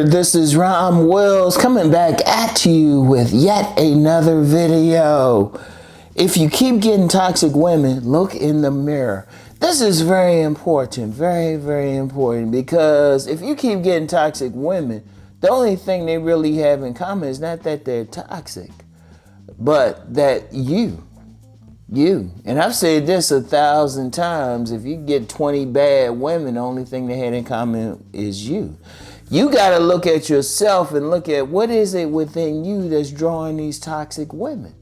This is Rom Wills coming back at you with yet another video. If you keep getting toxic women, look in the mirror. This is very important, very important, because if you keep getting toxic women, the only thing they really have in common is not that they're toxic, but that you. And I've said this 1,000 times, if you get 20 bad women, the only thing they had in common is you. You got to look at yourself and look at what is it within you that's drawing these toxic women.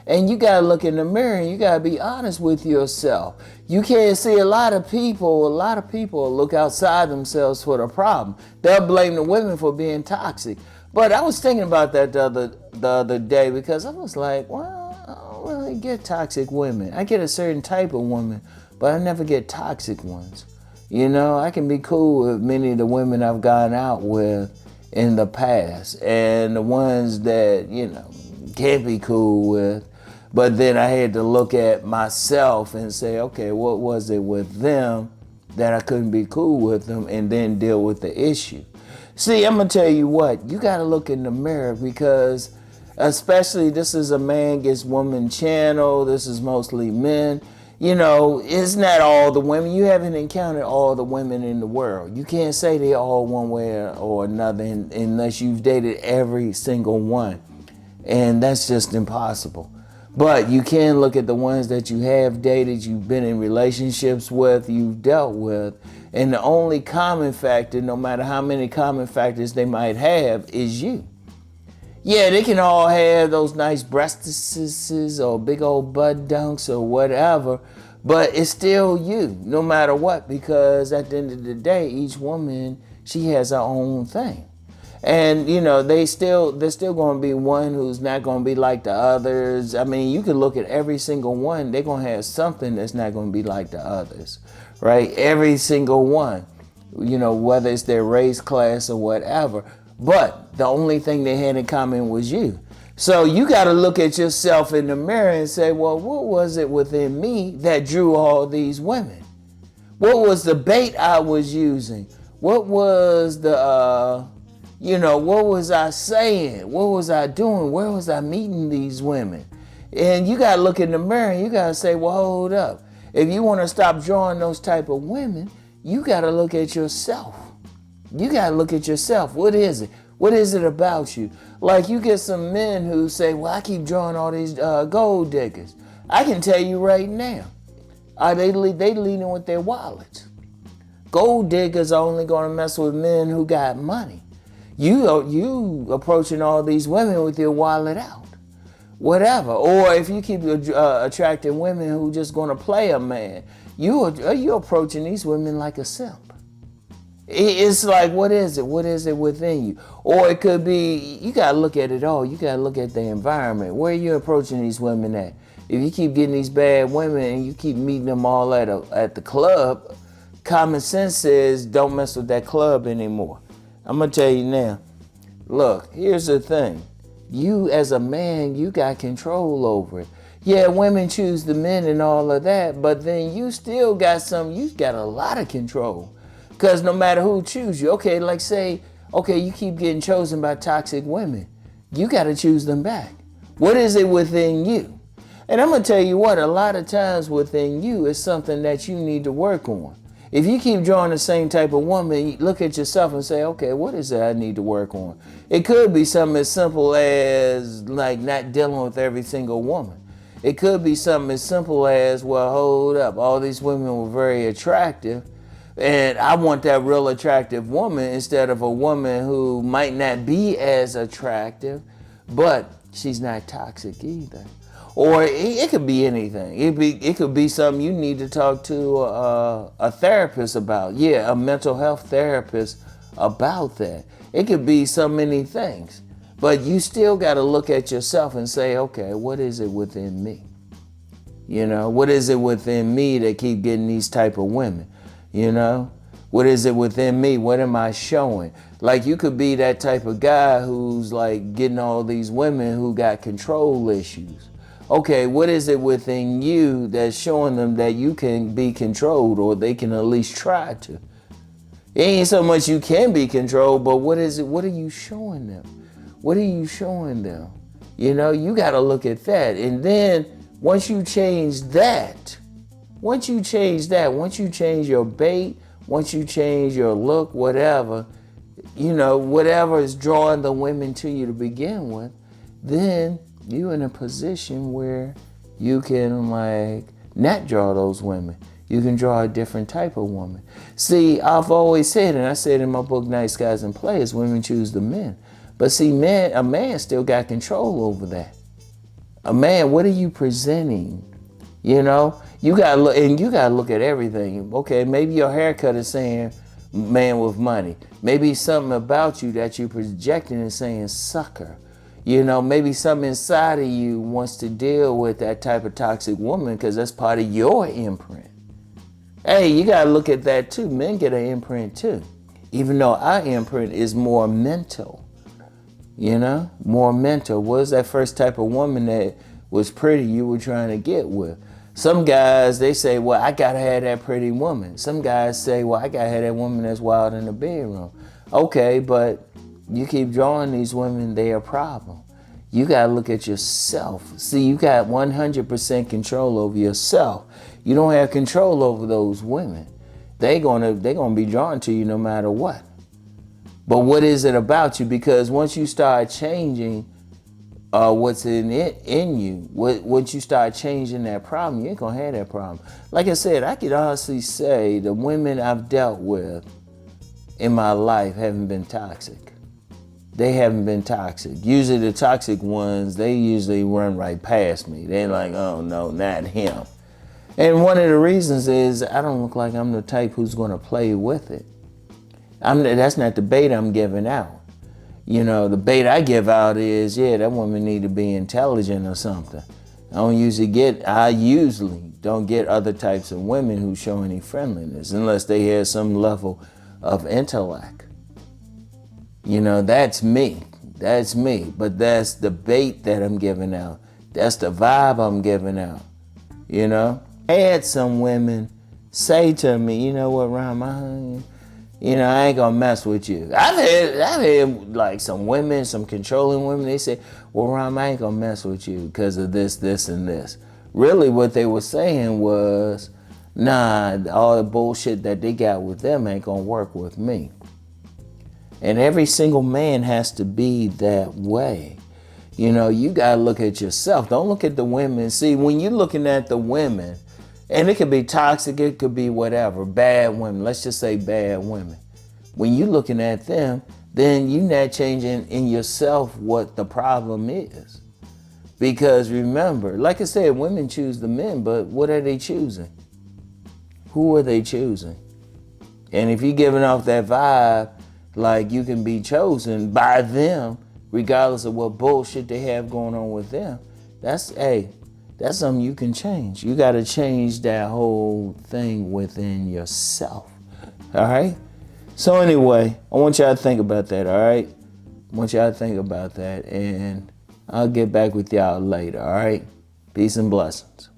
And you got to look in the mirror and you got to be honest with yourself. You can't see a lot of people look outside themselves for the problem. They'll blame the women for being toxic. But I was thinking about that the other day because I was like, well, I don't really get toxic women. I get a certain type of woman, but I never get toxic ones. You know, I can be cool with many of the women I've gone out with in the past, and the ones that, you know, can't be cool with. But then I had to look at myself and say, okay, what was it with them that I couldn't be cool with them, and then deal with the issue. See, I'm gonna tell you what, you gotta look in the mirror, because especially this is a man gets woman channel, this is mostly men. You know, it's not all the women. You haven't encountered all the women in the world. You can't say they're all one way or another unless you've dated every single one. And that's just impossible. But you can look at the ones that you have dated, you've been in relationships with, you've dealt with. And the only common factor, no matter how many common factors they might have, is you. Yeah, they can all have those nice breastises or big old butt dunks or whatever, but it's still you, no matter what, because at the end of the day, each woman, she has her own thing. And, you know, there's still going to be one who's not going to be like the others. I mean, you can look at every single one. They're going to have something that's not going to be like the others, right? Every single one, you know, whether it's their race, class, or whatever. But the only thing they had in common was you. So you got to look at yourself in the mirror and say, well, what was it within me that drew all these women? What was the bait I was using? What was the, what was I saying? What was I doing? Where was I meeting these women? And you got to look in the mirror and you got to say, well, hold up. If you want to stop drawing those type of women, you got to look at yourself. You got to look at yourself. What is it? What is it about you? Like you get some men who say, well, I keep drawing all these gold diggers. I can tell you right now, they leading with their wallets. Gold diggers are only going to mess with men who got money. You approaching all these women with your wallet out. Whatever. Or if you keep attracting women who just going to play a man, you approaching these women like a simp. It's like, what is it? What is it within you? Or it could be, you got to look at it all. You got to look at the environment. Where are you approaching these women at? If you keep getting these bad women and you keep meeting them all at the club, common sense says don't mess with that club anymore. I'm going to tell you now. Look, here's the thing. You as a man, you got control over it. Yeah, women choose the men and all of that, but then you still got you got a lot of control. Because no matter who chooses you, okay, like say, okay, you keep getting chosen by toxic women. You got to choose them back. What is it within you? And I'm going to tell you what, a lot of times within you is something that you need to work on. If you keep drawing the same type of woman, you look at yourself and say, okay, what is it I need to work on? It could be something as simple as like not dealing with every single woman. It could be something as simple as, well, hold up, all these women were very attractive. And I want that real attractive woman instead of a woman who might not be as attractive, but she's not toxic either. Or it could be anything. It could be something you need to talk to a therapist about. Yeah, a mental health therapist about that. It could be so many things. But you still got to look at yourself and say, okay, what is it within me? You know, what is it within me that keep getting these type of women? You know, what is it within me? What am I showing? Like you could be that type of guy who's like getting all these women who got control issues. Okay, what is it within you that's showing them that you can be controlled, or they can at least try to? It ain't so much you can be controlled, but what is it? What are you showing them? What are you showing them? You know, you got to look at that. And then once you change that, once you change your bait, once you change your look, whatever, you know, whatever is drawing the women to you to begin with, then you're in a position where you can like not draw those women. You can draw a different type of woman. See, I've always said, and I said in my book, Nice Guys and Players, women choose the men. But see, a man still got control over that. A man, what are you presenting? You know, you gotta look, and you gotta look at everything. Okay, maybe your haircut is saying man with money. Maybe something about you that you're projecting is saying sucker. You know, maybe something inside of you wants to deal with that type of toxic woman because that's part of your imprint. Hey, you gotta look at that too. Men get an imprint too. Even though our imprint is more mental, you know, more mental. What was that first type of woman that was pretty you were trying to get with? Some guys, they say, well, I gotta have that pretty woman. Some guys say, well, I gotta have that woman that's wild in the bedroom. Okay, but you keep drawing these women, they're a problem. You gotta look at yourself. See, you got 100% control over yourself. You don't have control over those women. They're gonna be drawn to you no matter what. But what is it about you? Because once you start changing what's in you, once you start changing that problem, you ain't gonna have that problem. Like I said, I could honestly say the women I've dealt with in my life haven't been toxic. They haven't been toxic. Usually the toxic ones, they usually run right past me. They're like, oh no, not him. And one of the reasons is I don't look like I'm the type who's gonna play with it. That's not the bait I'm giving out. You know, the bait I give out is, yeah, that woman need to be intelligent or something. I usually don't get other types of women who show any friendliness unless they have some level of intellect. You know, that's me. That's me. But that's the bait that I'm giving out. That's the vibe I'm giving out. You know? I had some women say to me, you know what, Rom, I ain't gonna mess with you. I've had like some women, some controlling women, they say, well, Rom, I ain't gonna mess with you because of this, this, and this. Really what they were saying was, nah, all the bullshit that they got with them ain't gonna work with me. And every single man has to be that way. You know, you gotta look at yourself. Don't look at the women. See, when you're looking at the women, and it could be toxic, it could be whatever, bad women. Let's just say bad women. When you're looking at them, then you're not changing in yourself what the problem is. Because remember, like I said, women choose the men, but what are they choosing? Who are they choosing? And if you're giving off that vibe, like you can be chosen by them, regardless of what bullshit they have going on with them, that's something you can change. You got to change that whole thing within yourself. All right? So anyway, I want y'all to think about that, all right? I want y'all to think about that, and I'll get back with y'all later, all right? Peace and blessings.